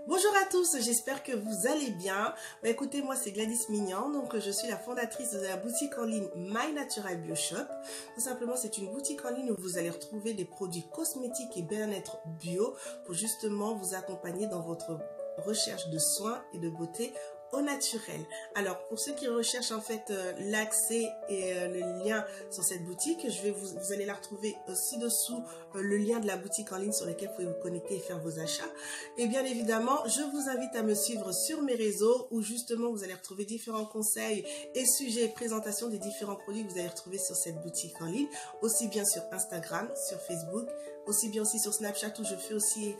Bonjour à tous, j'espère que vous allez bien. Écoutez, moi c'est Gladys Mignan, donc je suis la fondatrice de la boutique en ligne My Natural Bio Shop. Tout simplement, c'est une boutique en ligne où vous allez retrouver des produits cosmétiques et bien-être bio pour justement vous accompagner dans votre recherche de soins et de beauté au naturel. Alors pour ceux qui recherchent en fait l'accès et le lien sur cette boutique, vous allez la retrouver ci-dessous, le lien de la boutique en ligne sur lequel vous pouvez vous connecter et faire vos achats. Et bien évidemment, je vous invite à me suivre sur mes réseaux où justement vous allez retrouver différents conseils et sujets et présentations des différents produits que vous allez retrouver sur cette boutique en ligne, aussi bien sur Instagram, sur Facebook, aussi bien aussi sur Snapchat où je fais aussi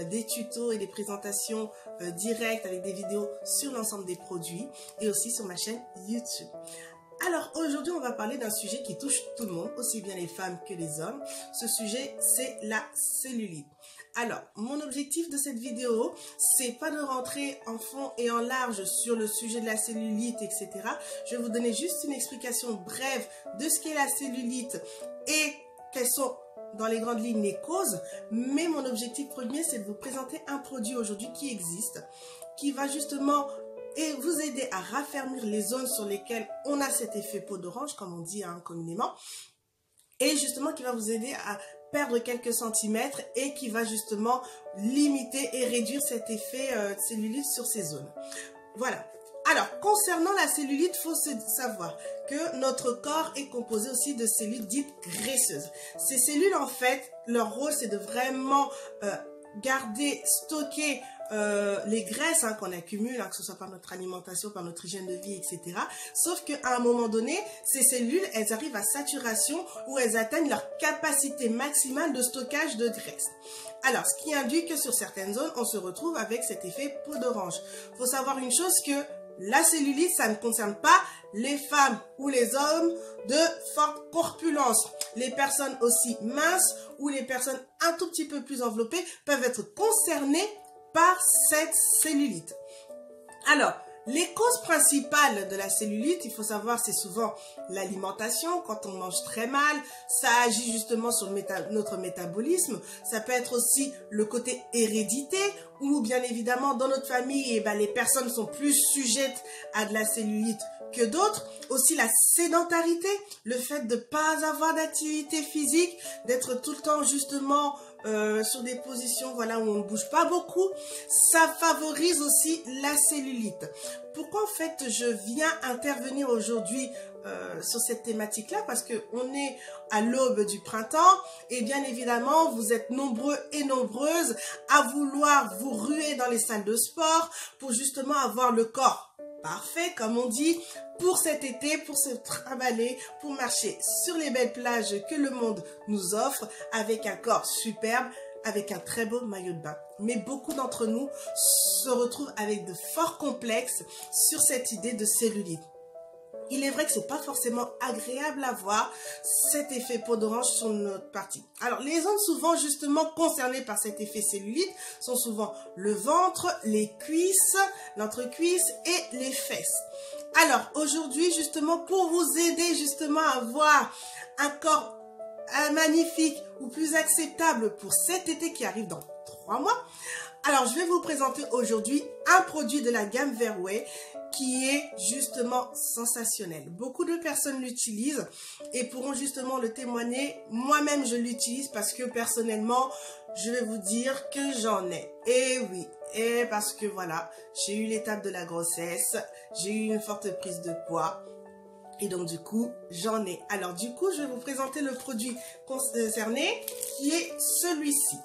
des tutos et des présentations directes avec des vidéos sur l'ensemble des produits et aussi sur ma chaîne YouTube. Alors aujourd'hui on va parler d'un sujet qui touche tout le monde, aussi bien les femmes que les hommes. Ce sujet c'est la cellulite. Alors mon objectif de cette vidéo c'est pas de rentrer en fond et en large sur le sujet de la cellulite etc. Je vais vous donner juste une explication brève de ce qu'est la cellulite et quelles sont dans les grandes lignes les causes, mais mon objectif premier c'est de vous présenter un produit aujourd'hui qui existe, qui va justement vous aider à raffermir les zones sur lesquelles on a cet effet peau d'orange, comme on dit communément, et justement qui va vous aider à perdre quelques centimètres et qui va justement limiter et réduire cet effet cellulite sur ces zones. Voilà. Alors, concernant la cellulite, il faut savoir que notre corps est composé aussi de cellules dites graisseuses. Ces cellules, en fait, leur rôle, c'est de vraiment garder, stocker les graisses qu'on accumule, que ce soit par notre alimentation, par notre hygiène de vie, etc. Sauf qu'à un moment donné, ces cellules, elles arrivent à saturation où elles atteignent leur capacité maximale de stockage de graisse. Alors, ce qui induit que sur certaines zones, on se retrouve avec cet effet peau d'orange. Il faut savoir une chose que la cellulite, ça ne concerne pas les femmes ou les hommes de forte corpulence. Les personnes aussi minces ou les personnes un tout petit peu plus enveloppées peuvent être concernées par cette cellulite. Alors, les causes principales de la cellulite, il faut savoir, c'est souvent l'alimentation. Quand on mange très mal, ça agit justement sur notre métabolisme. Ça peut être aussi le côté hérédité, ou bien évidemment, dans notre famille, les personnes sont plus sujettes à de la cellulite que d'autres. Aussi la sédentarité, le fait de ne pas avoir d'activité physique, d'être tout le temps justement sur des positions où on ne bouge pas beaucoup, ça favorise aussi la cellulite. Pourquoi en fait je viens intervenir aujourd'hui sur cette thématique-là? Parce qu'on est à l'aube du printemps et bien évidemment vous êtes nombreux et nombreuses à vouloir vous ruer dans les salles de sport pour justement avoir le corps parfait, comme on dit, pour cet été, pour se trimballer, pour marcher sur les belles plages que le monde nous offre, avec un corps superbe, avec un très beau maillot de bain. Mais beaucoup d'entre nous se retrouvent avec de forts complexes sur cette idée de cellulite. Il est vrai que c'est pas forcément agréable à voir cet effet peau d'orange sur notre partie. Alors, les zones souvent justement concernées par cet effet cellulite sont souvent le ventre, les cuisses, l'entrecuisse et les fesses. Alors, aujourd'hui, justement, pour vous aider justement à avoir un corps magnifique ou plus acceptable pour cet été qui arrive dans 3 mois, alors je vais vous présenter aujourd'hui un produit de la gamme Verway qui est justement sensationnel. Beaucoup de personnes l'utilisent et pourront justement le témoigner. Moi-même, je l'utilise parce que personnellement, je vais vous dire que j'en ai. Et oui, et parce que voilà, j'ai eu l'étape de la grossesse, j'ai eu une forte prise de poids. Et donc du coup, j'en ai. Alors du coup, je vais vous présenter le produit concerné qui est celui-ci.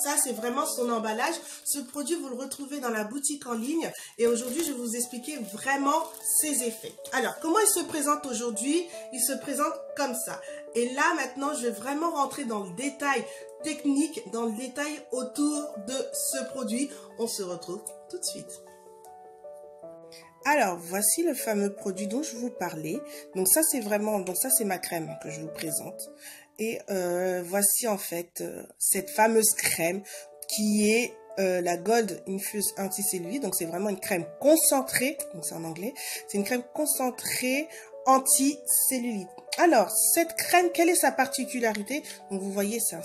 Ça, c'est vraiment son emballage. Ce produit, vous le retrouvez dans la boutique en ligne. Et aujourd'hui, je vais vous expliquer vraiment ses effets. Alors, comment il se présente aujourd'hui? Il se présente comme ça. Et là, maintenant, je vais vraiment rentrer dans le détail technique, dans le détail autour de ce produit. On se retrouve tout de suite. Alors, voici le fameux produit dont je vous parlais. Donc ça, c'est ma crème que je vous présente. Et voici en fait cette fameuse crème qui est la Gold Infuse Anti-Cellulite. Donc c'est vraiment une crème concentrée, donc c'est en anglais. C'est une crème concentrée anti-cellulite. Alors, cette crème, quelle est sa particularité? Donc vous voyez, c'est un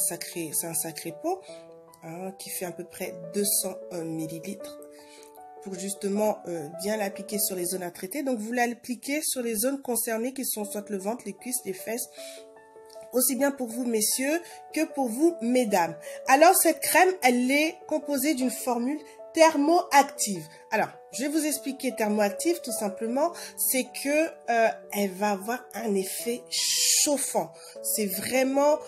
sacré pot. hein, qui fait à peu près 200 millilitres. Pour justement bien l'appliquer sur les zones à traiter. Donc vous l'appliquez sur les zones concernées qui sont soit le ventre, les cuisses, les fesses, aussi bien pour vous messieurs que pour vous mesdames. Alors cette crème, elle est composée d'une formule thermoactive. Alors, je vais vous expliquer thermoactive tout simplement, c'est que elle va avoir un effet chauffant. C'est vraiment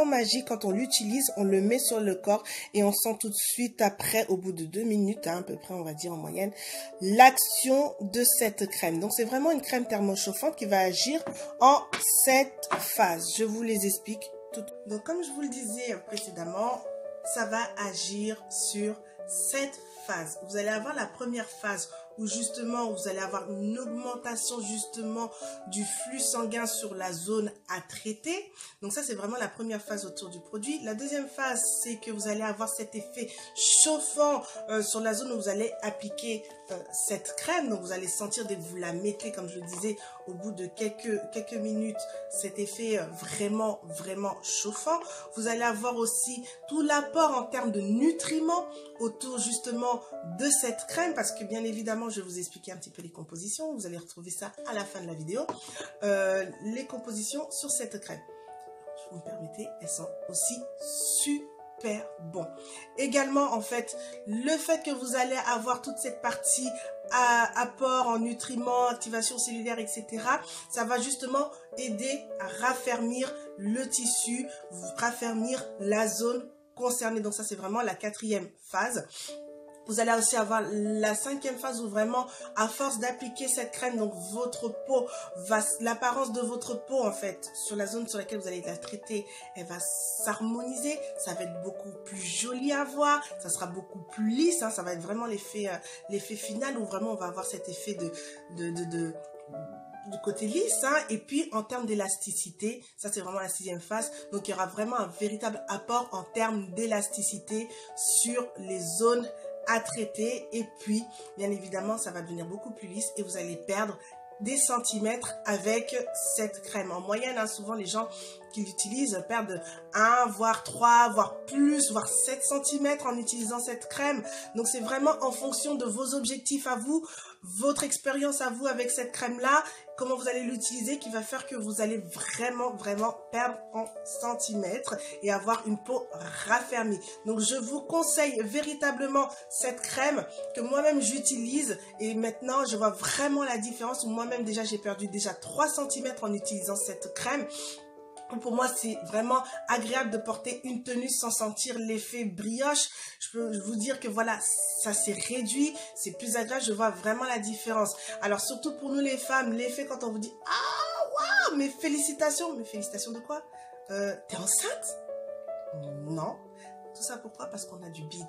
magique quand on l'utilise, on le met sur le corps et on sent tout de suite après, au bout de 2 minutes, hein, à peu près on va dire en moyenne, l'action de cette crème. Donc c'est vraiment une crème thermochauffante qui va agir en 7 phases. Je vous les explique toutes. Donc comme je vous le disais précédemment, ça va agir sur 7 phases. Vous allez avoir la première phase où justement vous allez avoir une augmentation justement du flux sanguin sur la zone à traiter. Donc ça c'est vraiment la première phase autour du produit. La deuxième phase c'est que vous allez avoir cet effet chauffant sur la zone où vous allez appliquer cette crème. Donc vous allez sentir dès que vous la mettez, comme je le disais, au bout de quelques minutes, cet effet vraiment chauffant. Vous allez avoir aussi tout l'apport en termes de nutriments autour justement de cette crème, parce que bien évidemment je vais vous expliquer un petit peu les compositions, vous allez retrouver ça à la fin de la vidéo, les compositions sur cette crème. Si vous me permettez, elles sont aussi super bon. Également en fait, le fait que vous allez avoir toute cette partie apport en nutriments, activation cellulaire, etc. Ça va justement aider à raffermir le tissu, raffermir la zone concernée. Donc ça c'est vraiment la 4e phase. Vous allez aussi avoir la 5e phase où vraiment, à force d'appliquer cette crème, donc votre peau va, l'apparence de votre peau en fait, sur la zone sur laquelle vous allez la traiter, elle va s'harmoniser, ça va être beaucoup plus joli à voir, ça sera beaucoup plus lisse, hein, ça va être vraiment l'effet final où vraiment on va avoir cet effet du côté lisse, hein. Et puis en termes d'élasticité, ça c'est vraiment la 6e phase, donc il y aura vraiment un véritable apport en termes d'élasticité sur les zones à traiter, et puis bien évidemment ça va devenir beaucoup plus lisse et vous allez perdre des centimètres avec cette crème. En moyenne, hein, souvent les gens qui l'utilisent perdent 1, voire 3, voire plus, voire 7 centimètres en utilisant cette crème. Donc c'est vraiment en fonction de vos objectifs à vous, votre expérience à vous avec cette crème-là, comment vous allez l'utiliser, qui va faire que vous allez vraiment perdre en centimètres et avoir une peau raffermie. Donc je vous conseille véritablement cette crème que moi-même j'utilise, et maintenant je vois vraiment la différence. Moi-même déjà j'ai perdu 3 centimètres en utilisant cette crème. Pour moi, c'est vraiment agréable de porter une tenue sans sentir l'effet brioche. Je peux vous dire que voilà, ça s'est réduit, c'est plus agréable, je vois vraiment la différence. Alors surtout pour nous les femmes, l'effet quand on vous dit « Ah, waouh, mes félicitations !» Mais félicitations de quoi? T'es enceinte? Non. Tout ça pourquoi? Parce qu'on a du bide.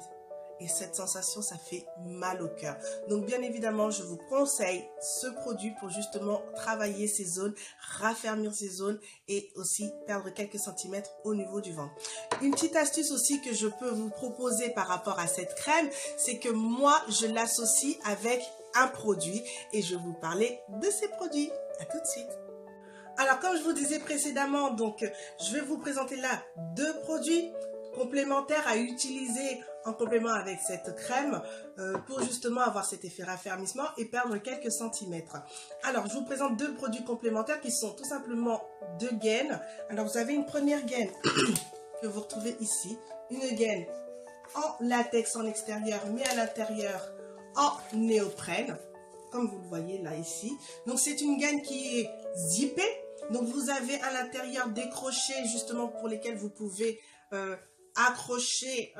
Et cette sensation, ça fait mal au cœur. Donc bien évidemment, je vous conseille ce produit pour justement travailler ces zones, raffermir ces zones et aussi perdre quelques centimètres au niveau du ventre. Une petite astuce aussi que je peux vous proposer par rapport à cette crème, c'est que moi, je l'associe avec un produit et je vais vous parler de ces produits. À tout de suite. Alors comme je vous disais précédemment, donc je vais vous présenter là 2 produits complémentaires à utiliser en complément avec cette crème pour justement avoir cet effet raffermissement et perdre quelques centimètres. Alors je vous présente 2 produits complémentaires qui sont tout simplement 2 gaines. Alors vous avez une première gaine que vous retrouvez ici, une gaine en latex en extérieur mais à l'intérieur en néoprène, comme vous le voyez là ici. Donc c'est une gaine qui est zippée, donc vous avez à l'intérieur des crochets justement pour lesquels vous pouvez accrocher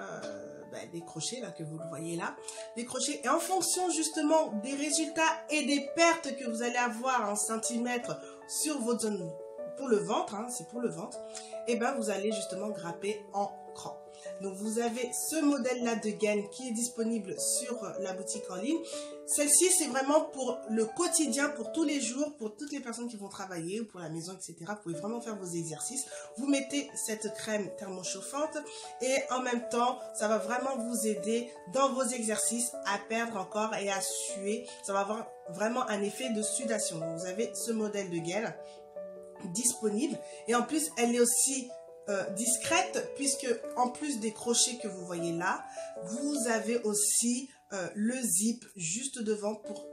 des crochets là que vous le voyez là, des crochets, et en fonction justement des résultats et des pertes que vous allez avoir en centimètres sur votre zone pour le ventre, hein, c'est pour le ventre, et ben vous allez justement grapper en cran. Donc vous avez ce modèle là de gaine qui est disponible sur la boutique en ligne. Celle-ci c'est vraiment pour le quotidien, pour tous les jours, pour toutes les personnes qui vont travailler ou pour la maison, etc. Vous pouvez vraiment faire vos exercices. Vous mettez cette crème thermochauffante et en même temps ça va vraiment vous aider dans vos exercices à perdre encore et à suer. Ça va avoir vraiment un effet de sudation. Donc vous avez ce modèle de gaine disponible et en plus elle est aussi discrète, puisque en plus des crochets que vous voyez là, vous avez aussi le zip juste devant pour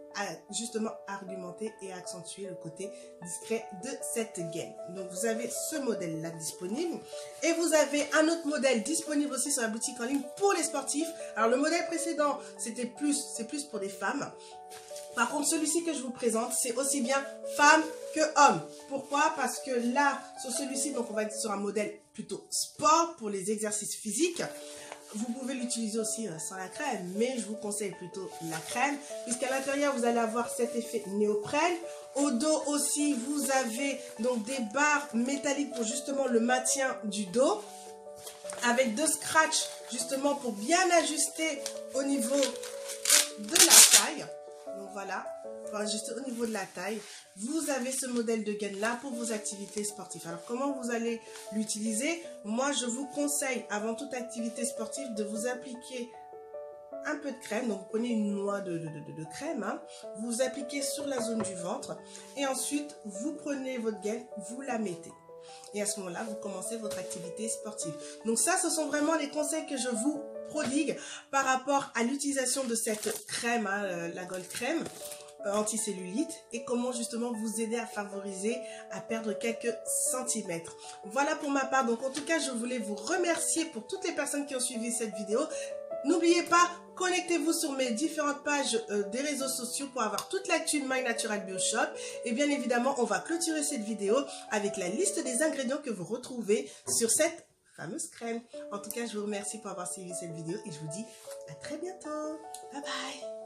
justement argumenter et accentuer le côté discret de cette gaine. Donc vous avez ce modèle là disponible et vous avez un autre modèle disponible aussi sur la boutique en ligne pour les sportifs. Alors le modèle précédent c'est plus pour des femmes. Par contre, celui-ci que je vous présente, c'est aussi bien femme que homme. Pourquoi? Parce que là, sur celui-ci, donc on va être sur un modèle plutôt sport pour les exercices physiques. Vous pouvez l'utiliser aussi sans la crème, mais je vous conseille plutôt la crème, puisqu'à l'intérieur, vous allez avoir cet effet néoprène. Au dos aussi, vous avez donc des barres métalliques pour justement le maintien du dos, avec deux scratchs justement pour bien ajuster au niveau de la taille. Donc voilà, pour ajuster au niveau de la taille, vous avez ce modèle de gaine là pour vos activités sportives. Alors comment vous allez l'utiliser? Moi je vous conseille avant toute activité sportive de vous appliquer un peu de crème. Donc vous prenez une noix de crème, hein, vous appliquez sur la zone du ventre et ensuite vous prenez votre gaine, vous la mettez. Et à ce moment-là, vous commencez votre activité sportive. Donc ça, ce sont vraiment les conseils que je vous prodigue par rapport à l'utilisation de cette crème, hein, la Gold Crème anticellulite, et comment justement vous aider à favoriser à perdre quelques centimètres. Voilà pour ma part. Donc en tout cas, je voulais vous remercier pour toutes les personnes qui ont suivi cette vidéo. N'oubliez pas, connectez-vous sur mes différentes pages des réseaux sociaux pour avoir toute l'actu de My Natural Bio Shop. Et bien évidemment, on va clôturer cette vidéo avec la liste des ingrédients que vous retrouvez sur cette fameuse crème. En tout cas, je vous remercie pour avoir suivi cette vidéo et je vous dis à très bientôt. Bye bye.